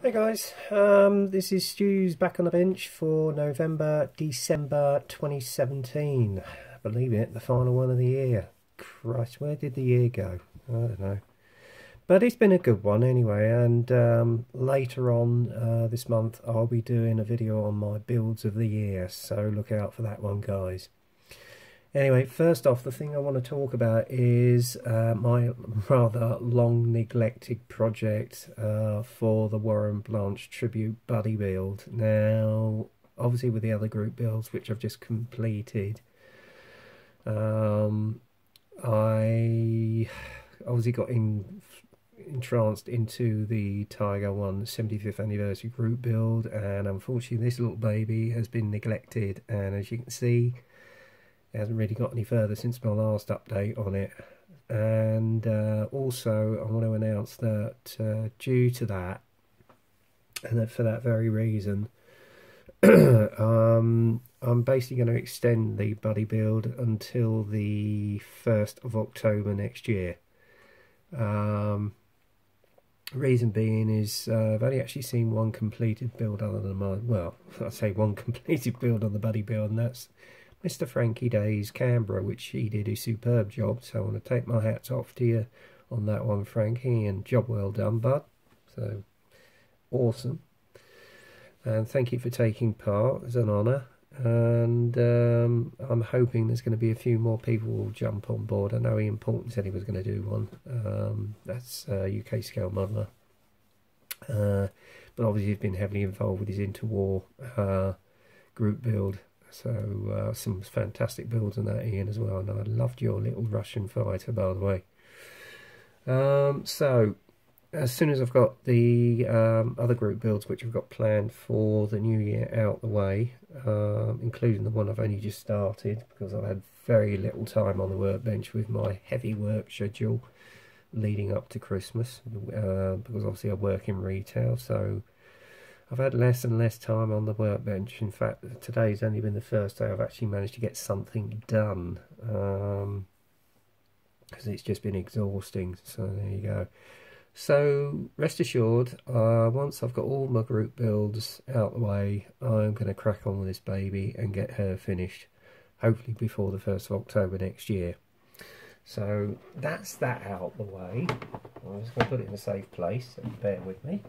Hey guys, this is Stu's back on the bench for December 2017. Believe it, the final one of the year. Christ, where did the year go? I don't know. But it's been a good one anyway, and later on this month I'll be doing a video on my builds of the year, so look out for that one, guys. Anyway, first off, the thing I want to talk about is my rather long neglected project for the Warren Blanche Tribute Buddy build. Now, obviously with the other group builds which I've just completed, I obviously got entranced into the Tiger One 75th anniversary group build, and unfortunately this little baby has been neglected, and as you can see, it hasn't really got any further since my last update on it. And also I want to announce that due to that, and that for that very reason, I'm basically going to extend the buddy build until the 1st of October next year. Reason being is I've only actually seen one completed build other than mine. Well, I say one completed build on the buddy build, and that's Mr. Frankie Day's Canberra, which he did a superb job. So I want to take my hats off to you on that one, Frankie, and job well done, bud. So awesome, and thank you for taking part. It's an honour, and I'm hoping there's going to be a few more people who will jump on board. I know Ian Porton said he was going to do one. That's UK Scale Modeler, but obviously he's been heavily involved with his interwar group build. So some fantastic builds on that, Ian, as well. And I loved your little Russian fighter, by the way. So as soon as I've got the other group builds which I've got planned for the new year out the way, including the one I've only just started because I've had very little time on the workbench with my heavy work schedule leading up to Christmas, because obviously I work in retail, so I've had less and less time on the workbench. In fact, today's only been the first day I've actually managed to get something done, because it's just been exhausting. So there you go. So rest assured, once I've got all my group builds out the way, I'm going to crack on with this baby and get her finished, hopefully before the 1st of October next year. So that's that out the way. I'm just going to put it in a safe place, so bear with me.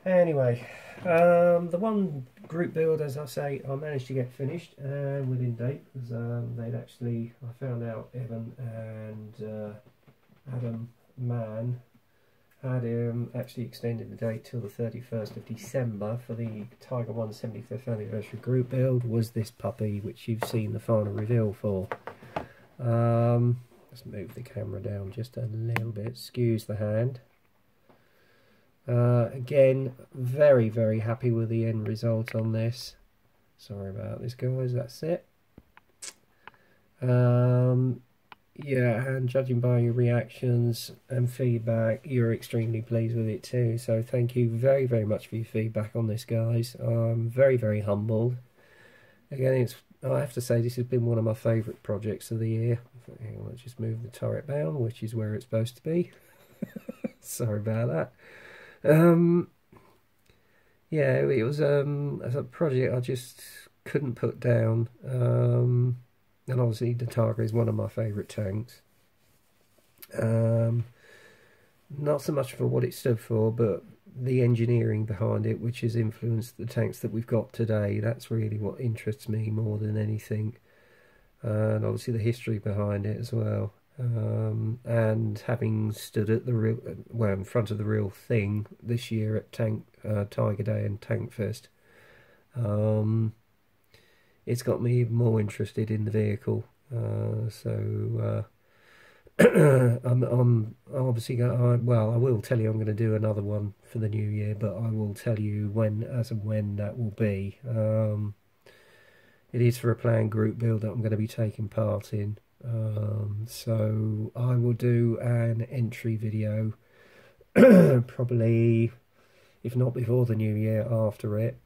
Anyway, the one group build, as I say, I managed to get finished and within date, because they'd actually, I found out Evan and Adam Mann had actually extended the date till the 31st of December for the Tiger One 75th anniversary group build, was this puppy, which you've seen the final reveal for. Let's move the camera down just a little bit, excuse the hand. Again, very, very happy with the end result on this. Sorry about this, guys, that's it. Yeah, and judging by your reactions and feedback, you're extremely pleased with it too. So thank you very, very much for your feedback on this, guys. I'm very, very humbled. Again, I have to say, this has been one of my favourite projects of the year. Hang on, let's just move the turret down, which is where it's supposed to be. Sorry about that. Yeah, it was as a project I just couldn't put down, and obviously the Tiger is one of my favourite tanks. Not so much for what it stood for, but the engineering behind it, which has influenced the tanks that we've got today. That's really what interests me more than anything, and obviously the history behind it as well. And having stood at the real, well, in front of the real thing this year at Tiger Day and Tank Fest, it's got me even more interested in the vehicle. So I'm obviously going. Well, I will tell you I'm going to do another one for the new year, but I will tell you when, as and when that will be. It is for a planned group build that I'm going to be taking part in. So I will do an entry video probably if not before the new year, after it.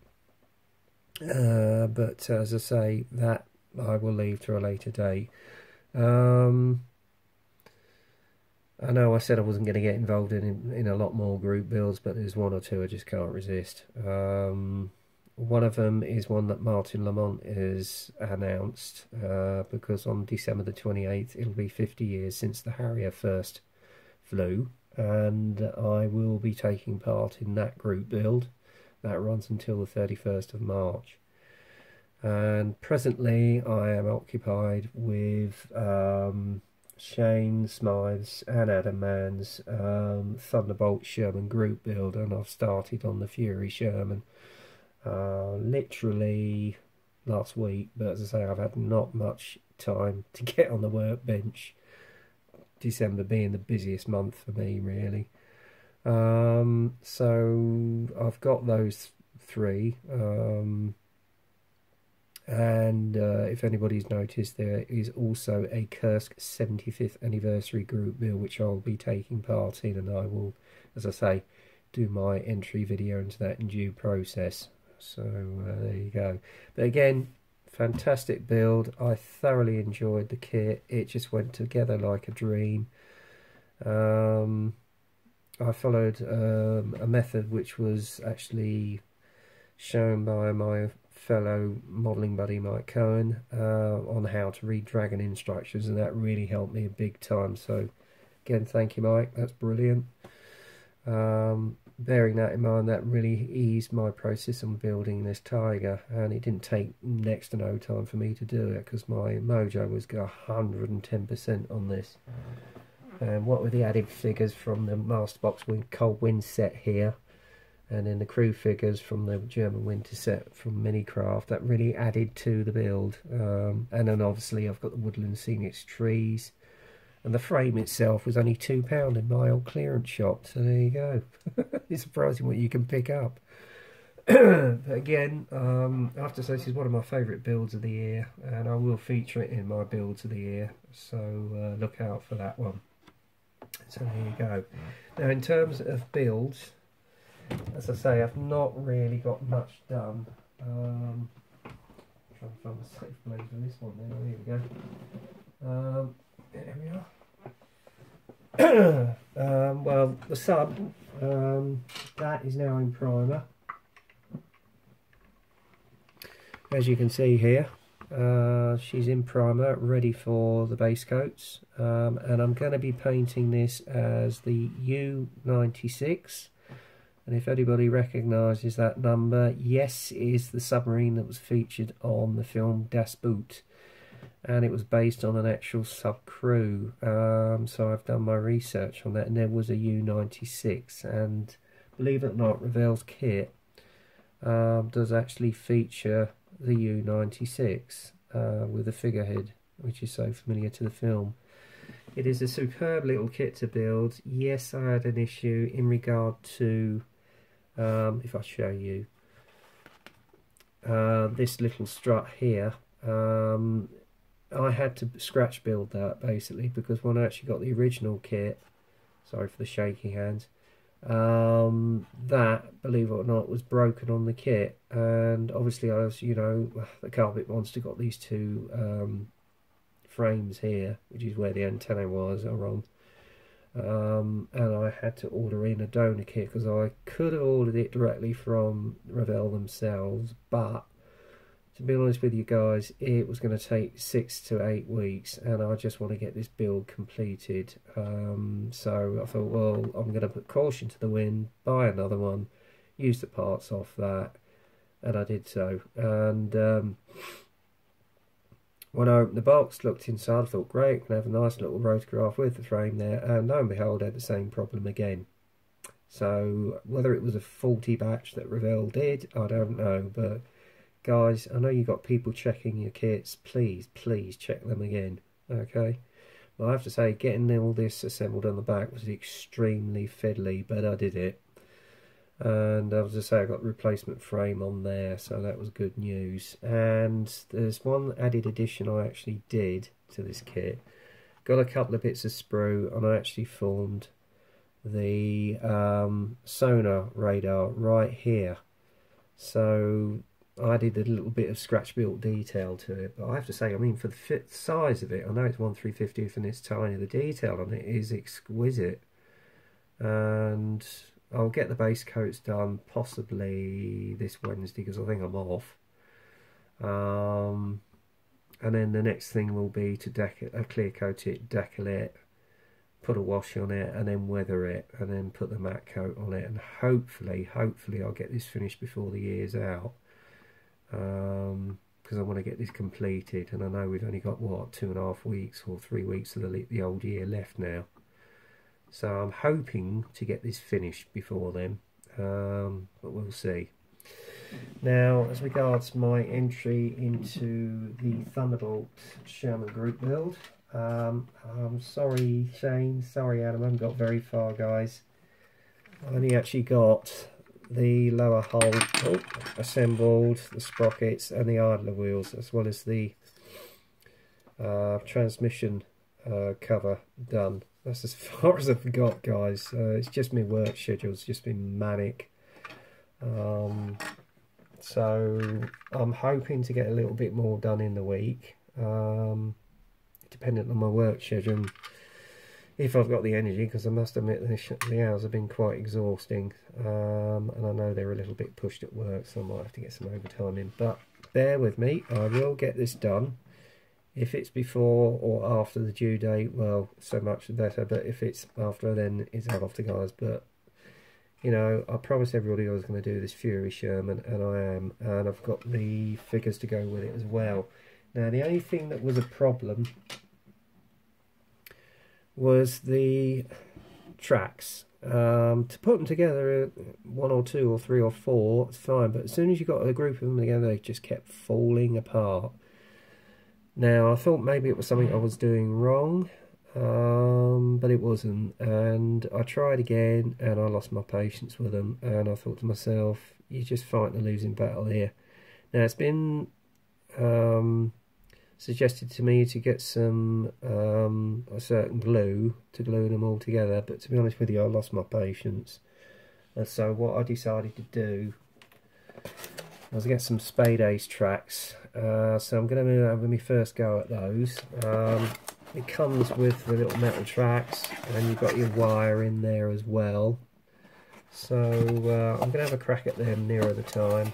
But as I say, that I will leave to a later date. I know I said I wasn't going to get involved in a lot more group builds, but there's one or two I just can't resist. One of them is one that Martin Lamont has announced, because on December the 28th it'll be 50 years since the Harrier first flew, and I will be taking part in that group build. That runs until the 31st of March. And presently I am occupied with Shane Smythe's and Adam Mann's Thunderbolt Sherman group build, and I've started on the Fury Sherman literally last week, but as I say, I've had not much time to get on the workbench, December being the busiest month for me really. So I've got those three, and if anybody's noticed, there is also a Kursk 75th anniversary group build which I'll be taking part in, and I will, as I say, do my entry video into that in due process. So there you go. But again, fantastic build. I thoroughly enjoyed the kit. It just went together like a dream. I followed a method which was actually shown by my fellow modelling buddy Mike Cohen on how to read Dragon instructions, and that really helped me big time. So again, thank you Mike, that's brilliant. Bearing that in mind, that really eased my process on building this Tiger, and it didn't take next to no time for me to do it because my mojo was 110% on this. And what with the added figures from the Masterbox Cold Wind set here, and then the crew figures from the German winter set from Minicraft, that really added to the build. And then obviously I've got the Woodland Scenics trees, and the frame itself was only £2 in my old clearance shop, so there you go. It's surprising what you can pick up. But again, I have to say this is one of my favourite builds of the year, and I will feature it in my builds of the year, so look out for that one. So there you go. Now in terms of builds, as I say, I've not really got much done. Trying to find a safe place for this one now. Here we go. There we are. Well, the sub, that is now in primer. As you can see here, she's in primer, ready for the base coats, and I'm going to be painting this as the U-96. And if anybody recognises that number, yes, it is the submarine that was featured on the film Das Boot, and it was based on an actual sub crew. So I've done my research on that, and there was a U-96, and believe it or not, Revell's kit does actually feature the U-96 with a figurehead, which is so familiar to the film. It is a superb little kit to build. Yes, I had an issue in regard to, if I show you, this little strut here. I had to scratch build that basically, because when I actually got the original kit, sorry for the shaky hands, that, believe it or not, was broken on the kit. And obviously I was, you know, the Carpet Monster got these two frames here, which is where the antenna was, are on. And I had to order in a donor kit because I could have ordered it directly from Revell themselves, but to be honest with you guys, it was going to take 6 to 8 weeks, and I just want to get this build completed. So I thought, well, I'm going to put caution to the wind, buy another one, use the parts off that, and I did so. And when I opened the box, looked inside, I thought, great, I can have a nice little rotograph with the frame there, and lo and behold, I had the same problem again. So whether it was a faulty batch that Revell did, I don't know, but guys, I know you got people checking your kits. Please, please check them again. Okay. Well, I have to say, getting all this assembled on the back was extremely fiddly, but I did it. And I was to say, I got the replacement frame on there, so that was good news. And there's one added addition I actually did to this kit. Got a couple of bits of sprue, and I actually formed the sonar radar right here. So I did a little bit of scratch built detail to it, but I have to say, I mean, for the size of it, I know it's 1/350th and it's tiny, the detail on it is exquisite. And I'll get the base coats done possibly this Wednesday because I think I'm off. And then the next thing will be to clear coat it, decal it, put a wash on it, and then weather it, and then put the matte coat on it, and hopefully I'll get this finished before the year's out, because I want to get this completed, and I know we've only got what, 2.5 weeks or 3 weeks of the old year left now, so I'm hoping to get this finished before then, but we'll see. Now, as regards my entry into the Thunderbolt Sherman Group build, I'm sorry Shane, sorry Adam, I haven't got very far guys. I only actually got the lower hull assembled, the sprockets and the idler wheels, as well as the transmission cover done. That's as far as I've got guys. It's just my work schedule's just been manic. So I'm hoping to get a little bit more done in the week, dependent on my work schedule, if I've got the energy, because I must admit the hours have been quite exhausting, and I know they're a little bit pushed at work, so I might have to get some overtime in, but bear with me, I will get this done. If it's before or after the due date, well, so much the better, but if it's after, then it's after guys. But you know, I promised everybody I was going to do this Fury Sherman, and I am, and I've got the figures to go with it as well. Now, the only thing that was a problem was the tracks. To put them together, 1 or 2 or 3 or 4, it's fine, but as soon as you got a group of them together, they just kept falling apart. Now, I thought maybe it was something I was doing wrong, but it wasn't, and I tried again and I lost my patience with them, and I thought to myself, you're just fighting a losing battle here. Now, it's been suggested to me to get some a certain glue to glue them all together, but to be honest with you, I lost my patience, and so what I decided to do was to get some Spade Ace tracks. So I'm going to have my first go at those. It comes with the little metal tracks, and you've got your wire in there as well. So I'm going to have a crack at them nearer the time.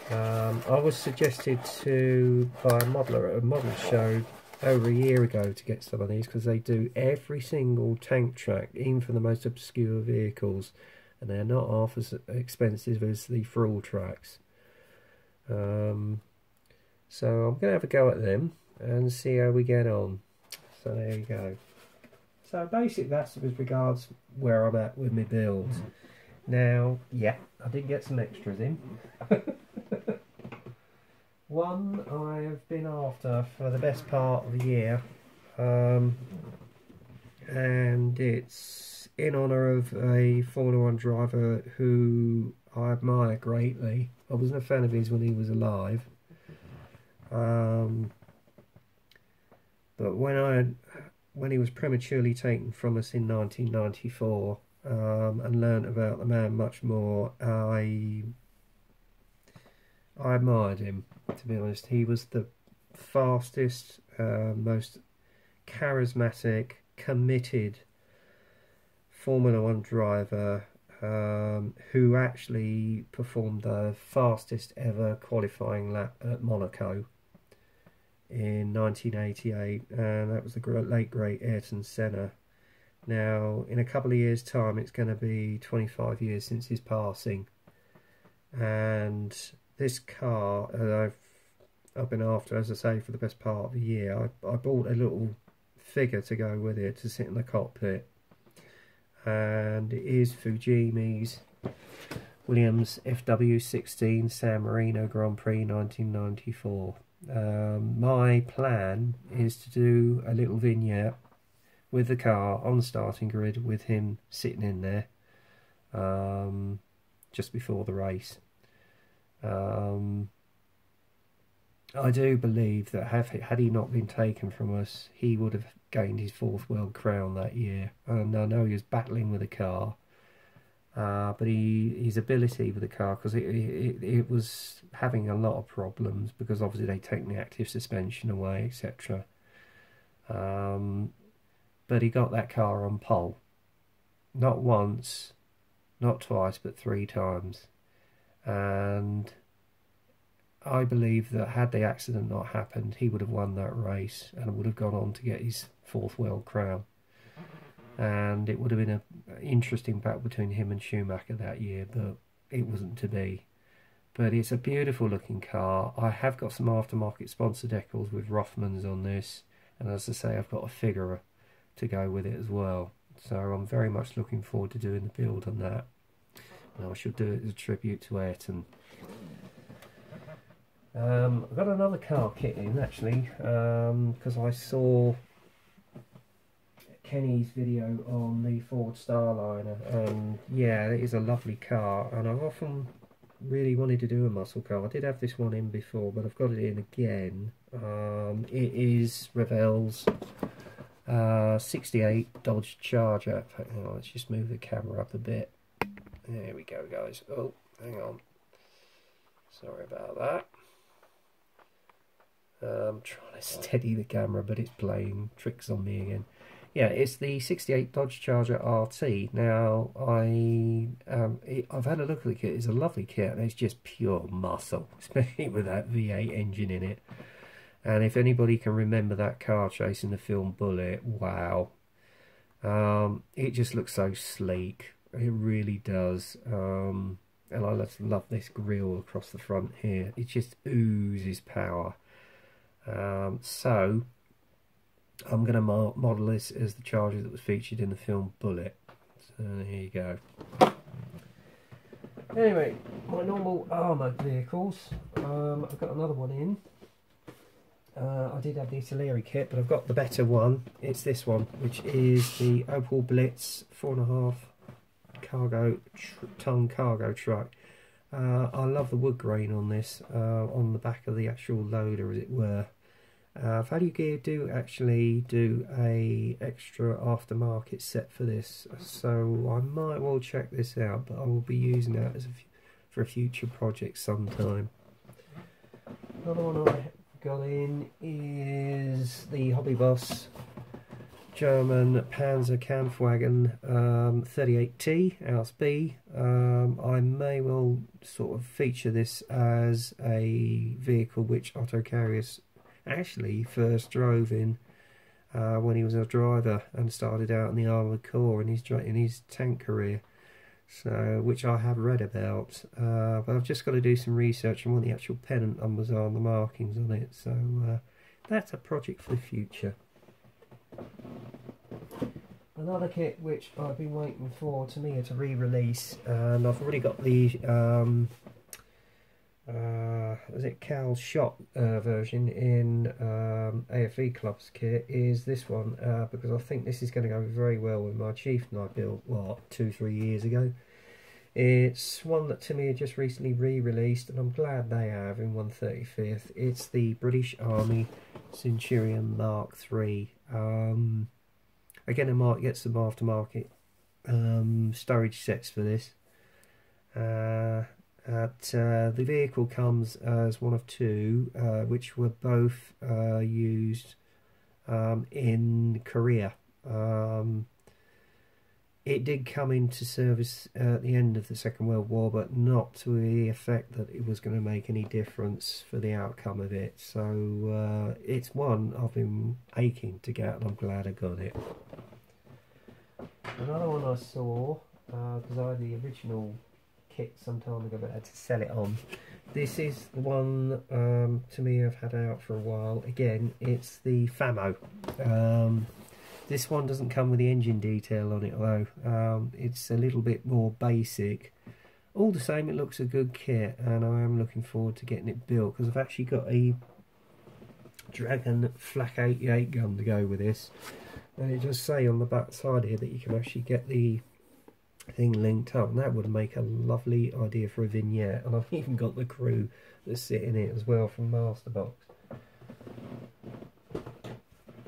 I was suggested to buy a modeler at a model show over a year ago to get some of these, because they do every single tank track, even for the most obscure vehicles, and they're not half as expensive as the Thrall tracks. So I'm going to have a go at them and see how we get on. So there you go. So basically that's with regards where I'm at with my builds. Now, yeah, I did get some extras in. One I've been after for the best part of the year, and it's in honour of a Formula 1 driver who I admire greatly. I wasn't a fan of his when he was alive, but when he was prematurely taken from us in 1994, and learnt about the man much more, I admired him, to be honest. He was the fastest, most charismatic, committed Formula 1 driver, who actually performed the fastest ever qualifying lap at Monaco in 1988, and that was the late great Ayrton Senna. Now, in a couple of years' time, it's going to be 25 years since his passing, and this car I've been after, as I say, for the best part of the year. I bought a little figure to go with it to sit in the cockpit, and it is Fujimi's Williams FW16 San Marino Grand Prix 1994. My plan is to do a little vignette with the car on the starting grid with him sitting in there just before the race. I do believe that had he not been taken from us, he would have gained his 4th world crown that year. And I know he was battling with the car, but his ability with the car, because it was having a lot of problems, because obviously they'd taken the active suspension away, etc. But he got that car on pole, not once, not twice, but 3 times. And I believe that had the accident not happened, he would have won that race and would have gone on to get his 4th world crown. And it would have been an interesting battle between him and Schumacher that year, but it wasn't to be. But it's a beautiful looking car. I have got some aftermarket sponsor decals with Rothmans on this, and as I say, I've got a figure to go with it as well. So I'm very much looking forward to doing the build on that. And I shall do it as a tribute to Ayrton. I've got another car kit in actually, because I saw Kenny's video on the Ford Starliner, and yeah, it is a lovely car, and I've often really wanted to do a muscle car. I did have this one in before, but I've got it in again. It is Revell's 68 Dodge Charger. In fact, hang on, let's just move the camera up a bit. There we go, guys. Oh, hang on. Sorry about that. I'm trying to steady the camera, but it's playing tricks on me again. Yeah, it's the 68 Dodge Charger RT. Now, I've had a look at the kit. It's a lovely kit, and it's just pure muscle, especially with that V8 engine in it. And if anybody can remember that car chase in the film Bullet, wow. It just looks so sleek. It really does. And I just love this grille across the front here. It just oozes power. So I'm going to model this as the Charger that was featured in the film Bullet. So here you go. Anyway, my normal armoured vehicles. I've got another one in. I did have the Italeri kit, but I've got the better one. It's this one, which is the Opel Blitz 4.5 ton cargo truck. I love the wood grain on this, on the back of the actual loader, as it were. Value Gear do actually do a extra aftermarket set for this, so I might well check this out, but I will be using that as for a future project sometime. Another one I got in is the Hobby Boss German Panzer Kampfwagen 38T Aus B. I may well sort of feature this as a vehicle which Otto Carius actually first drove in when he was a driver and started out in the Armoured Corps in his tank career. So, which I have read about, but I've just got to do some research on what the actual pennant numbers are and the markings on it. So that's a project for the future. Another kit which I've been waiting for Tamiya to re-release, and I've already got the is it Cal's Shot version in AFV Club's kit, is this one, because I think this is going to go very well with my Chieftain I built, what, 2-3 years ago. It's one that Tamiya just recently re-released, and I'm glad they have, in 1/35th. It's the British Army Centurion Mark III. Again, I might get some aftermarket storage sets for this. The vehicle comes as one of two, which were both used in Korea. It did come into service at the end of the Second World War, but not to the effect that it was going to make any difference for the outcome of it. So it's one I've been aching to get, and I'm glad I got it. Another one I saw, because I had the original kit some time ago, but I had to sell it on. This is the one to me I've had out for a while. Again, it's the Famo. This one doesn't come with the engine detail on it, though. It's a little bit more basic. All the same, it looks a good kit, and I am looking forward to getting it built, because I've actually got a Dragon Flak 88 gun to go with this. And it does say on the back side here that you can actually get the thing linked up, and that would make a lovely idea for a vignette. And I've even got the crew that's sitting in it as well from Masterbox.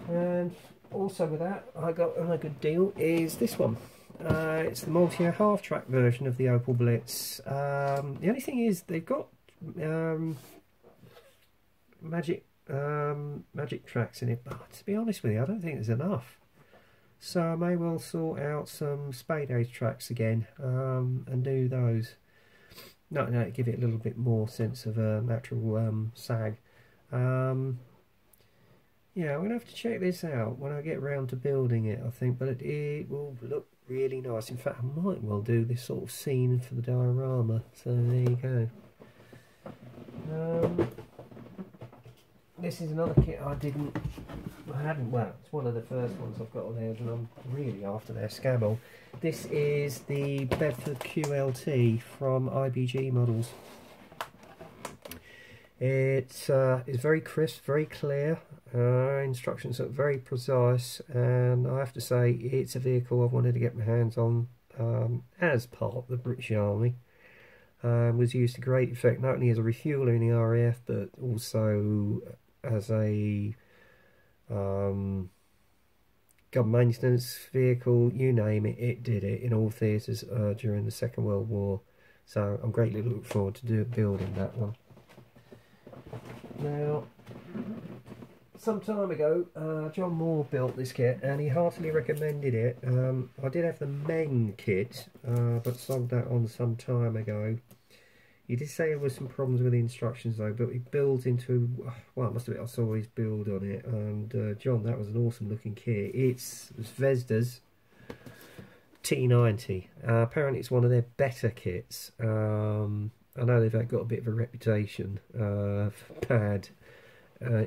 And also with that, I got another good deal is this one. It's the multi-air half-track version of the Opel Blitz. The only thing is they've got magic tracks in it, but to be honest with you, I don't think there's enough. So I may well sort out some Spade Age tracks again and do those. No, give it a little bit more sense of a natural sag. Yeah, I'm going to have to check this out when I get around to building it, I think, but it will look really nice. In fact, I might well do this sort of scene for the diorama, so there you go. This is another kit I hadn't, well, it's one of the first ones I've got on there, and I'm really after their Scamel. This is the Bedford QLT from IBG Models. It's very crisp, very clear, instructions are very precise, and I have to say it's a vehicle I've wanted to get my hands on as part of the British Army. Was used to great effect, not only as a refueler in the RAF, but also as a gun maintenance vehicle, you name it, it did it in all theatres during the Second World War. So I'm greatly looking forward to building that one. Now, some time ago, John Moore built this kit and he heartily recommended it. I did have the Meng kit, but sold that on some time ago. He did say there was some problems with the instructions though, but it builds into, well, it must have been, I saw his build on it, and John, that was an awesome looking kit. It's Vesda's T90. Apparently it's one of their better kits. I know they've got a bit of a reputation for bad,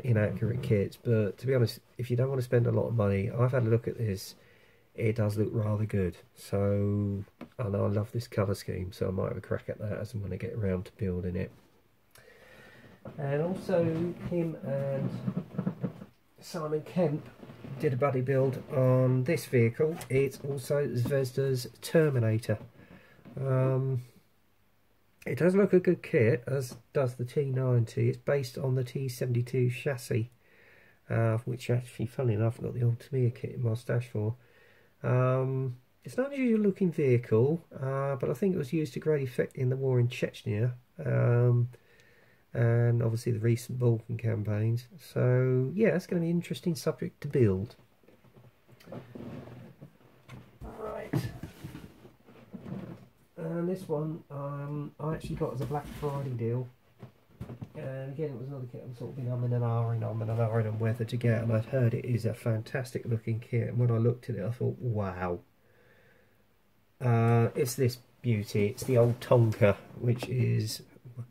inaccurate kits, but to be honest, if you don't want to spend a lot of money, I've had a look at this. It does look rather good, so, and I love this colour scheme, so I might have a crack at that as I'm going to get around to building it. And also him and Simon Kemp did a buddy build on this vehicle. It's also Zvezda's Terminator. It does look a good kit, as does the T90. It's based on the T72 chassis, which actually, funnily enough, I've got the old Tamiya kit in my stash for. It's not an unusual looking vehicle, but I think it was used to great effect in the war in Chechnya, and obviously the recent Balkan campaigns. So yeah, it's going to be an interesting subject to build. Right, and this one I actually got as a Black Friday deal. And again, it was another kit I've sort of been umming and ahhing on whether to get, and I've heard it is a fantastic looking kit, and when I looked at it I thought, wow. It's this beauty. It's the old Tonka, which is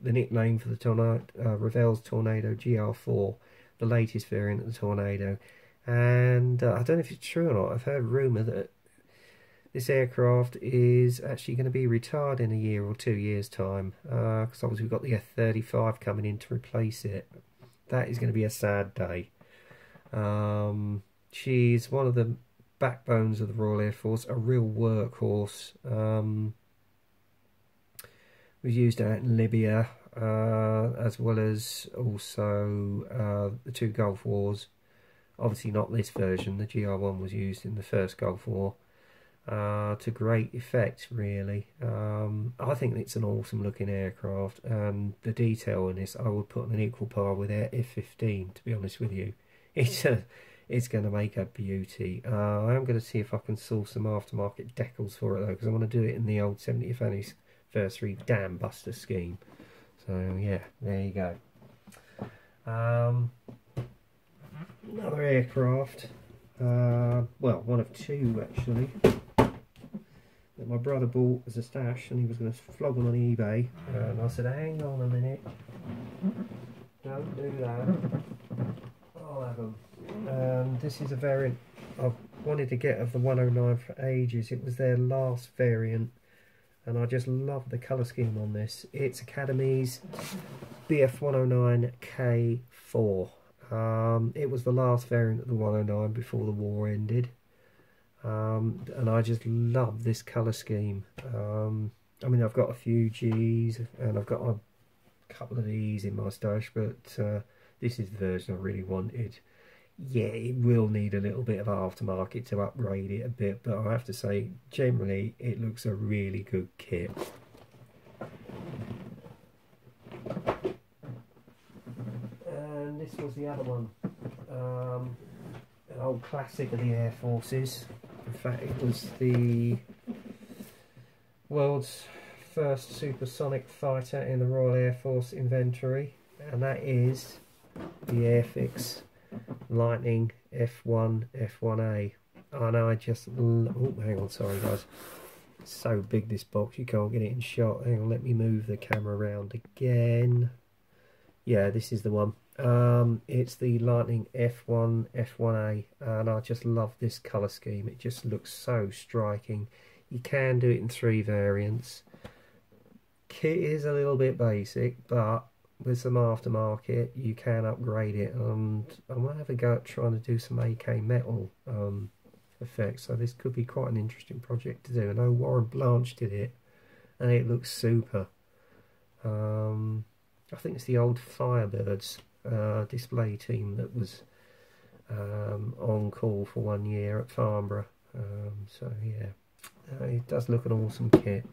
the nickname for the Revell's Tornado GR4, the latest variant of the Tornado. And I don't know if it's true or not, I've heard rumour that this aircraft is actually going to be retired in a year or 2 years time, because obviously we've got the F-35 coming in to replace it. That is going to be a sad day. She's one of the backbones of the Royal Air Force, a real workhorse. Was used out in Libya, as well as also the two Gulf Wars. Obviously not this version, the GR1 was used in the first Gulf War. To great effect, really. I think it's an awesome looking aircraft, and the detail in this I would put on an equal par with their F-15, to be honest with you. It's going to make a beauty. I am going to see if I can source some aftermarket decals for it though, because I want to do it in the old 70th anniversary Dam Buster scheme. So yeah, there you go. Another aircraft, well, one of two actually, that my brother bought as a stash, and he was going to flog them on eBay, and I said, hang on a minute, don't do that, I'll have them. This is a variant I've wanted to get of the 109 for ages. It was their last variant, and I just love the colour scheme on this. It's Academy's BF 109K4. It was the last variant of the 109 before the war ended. and I just love this colour scheme. I mean, I've got a few Gs and I've got a couple of E's in my stash, but this is the version I really wanted. Yeah, it will need a little bit of aftermarket to upgrade it a bit, but I have to say, generally, it looks a really good kit. And this was the other one, an old classic of the Air Forces. In fact, it was the world's first supersonic fighter in the Royal Air Force inventory, and that is the Airfix Lightning F1 F1A. And I just oh, hang on, sorry guys, it's so big this box you can't get it in shot. Hang on, let me move the camera around again. Yeah, this is the one. It's the Lightning F1 F1A, and I just love this colour scheme. It just looks so striking. You can do it in 3 variants. Kit is a little bit basic, but with some aftermarket you can upgrade it, and I might have a go at trying to do some AK metal effects, so this could be quite an interesting project to do. I know Warren Blanche did it and it looks super. I think it's the old Firebirds display team that was on call for 1 year at Farnborough, so yeah, it does look an awesome kit.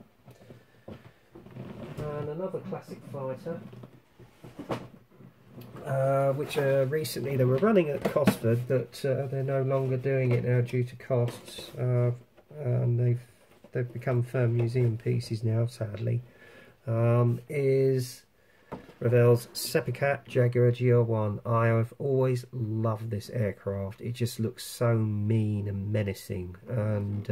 And another classic fighter, which recently they were running at Cosford, but they're no longer doing it now due to costs, and they've become firm museum pieces now, sadly. Is Revell's Sepicat Jaguar GR1. I have always loved this aircraft. It just looks so mean and menacing, and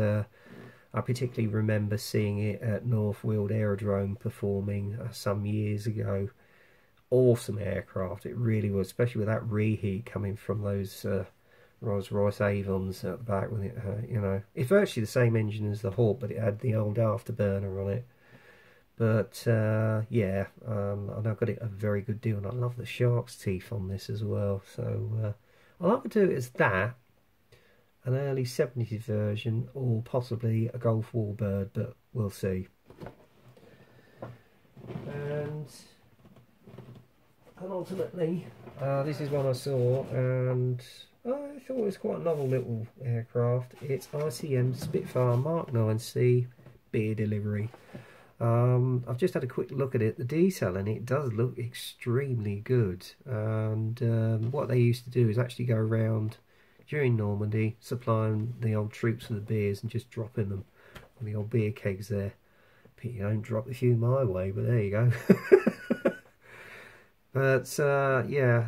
I particularly remember seeing it at North Weald Aerodrome performing some years ago. Awesome aircraft, it really was, especially with that reheat coming from those Rolls-Royce Avons at the back. With it, you know, it's virtually the same engine as the Hawk, but it had the old afterburner on it. But yeah, and I got it a very good deal, and I love the shark's teeth on this as well. So I'll either do it as that, an early 70s version, or possibly a Gulf Warbird, but we'll see. And ultimately, this is one I saw, and I thought it was quite a novel little aircraft. It's ICM Spitfire Mark 9C beer delivery. I've just had a quick look at it. The detail in it does look extremely good, and what they used to do is actually go around during Normandy supplying the old troops with the beers and just dropping them on the old beer kegs there. Pity you don't drop a few my way, but there you go. But yeah,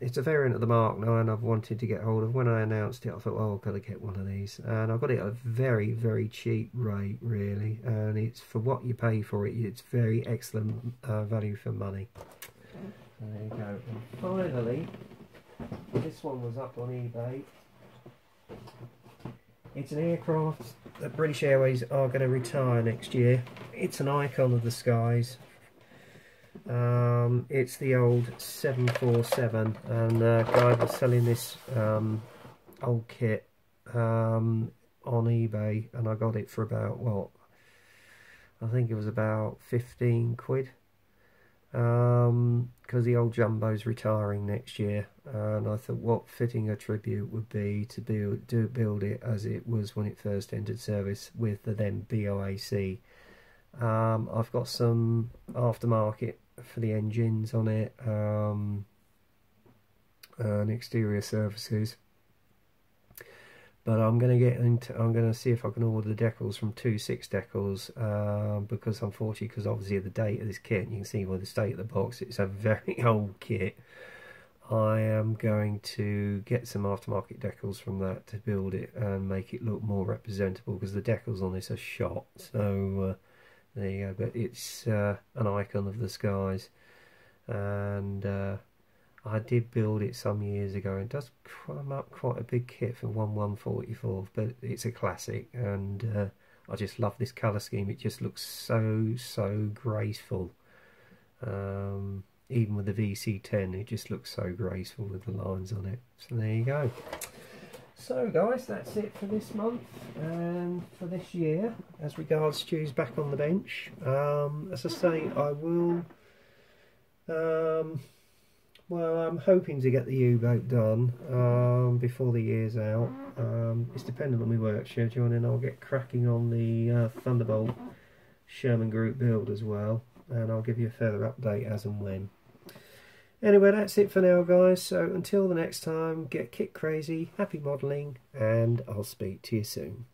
it's a variant of the Mark 9 I've wanted to get hold of. When I announced it, I thought, oh, I've got to get one of these, and I got it at a very, very cheap rate, really, and it's for what you pay for it. It's very excellent value for money. There you go. And finally, this one was up on eBay. It's an aircraft that British Airways are going to retire next year. It's an icon of the skies. It's the old 747, and a guy was selling this old kit on eBay, and I got it for about, what, I think it was about 15 quid, because the old Jumbo's retiring next year, and I thought what fitting a tribute would be to build it as it was when it first entered service with the then BOAC. I've got some aftermarket for the engines on it, and exterior surfaces, but I'm going to see if I can order the decals from 26 Decals, because unfortunately, because obviously of the date of this kit, you can see by the state of the box, it's a very old kit. I am going to get some aftermarket decals from that to build it and make it look more representable, because the decals on this are shot. So there you go, but it's an icon of the skies, and I did build it some years ago. It does come up quite a big kit for 1/144, but it's a classic, and I just love this colour scheme. It just looks so graceful. Even with the VC10, it just looks so graceful with the lines on it. So there you go. So guys, that's it for this month and for this year as regards Stu's back on the bench. As I say, I will, well, I'm hoping to get the U-boat done before the year's out. It's dependent on my work schedule, and then I'll get cracking on the Thunderbolt Sherman Group build as well, and I'll give you a further update as and when. Anyway, that's it for now, guys. So until the next time, get kit crazy, happy modelling, and I'll speak to you soon.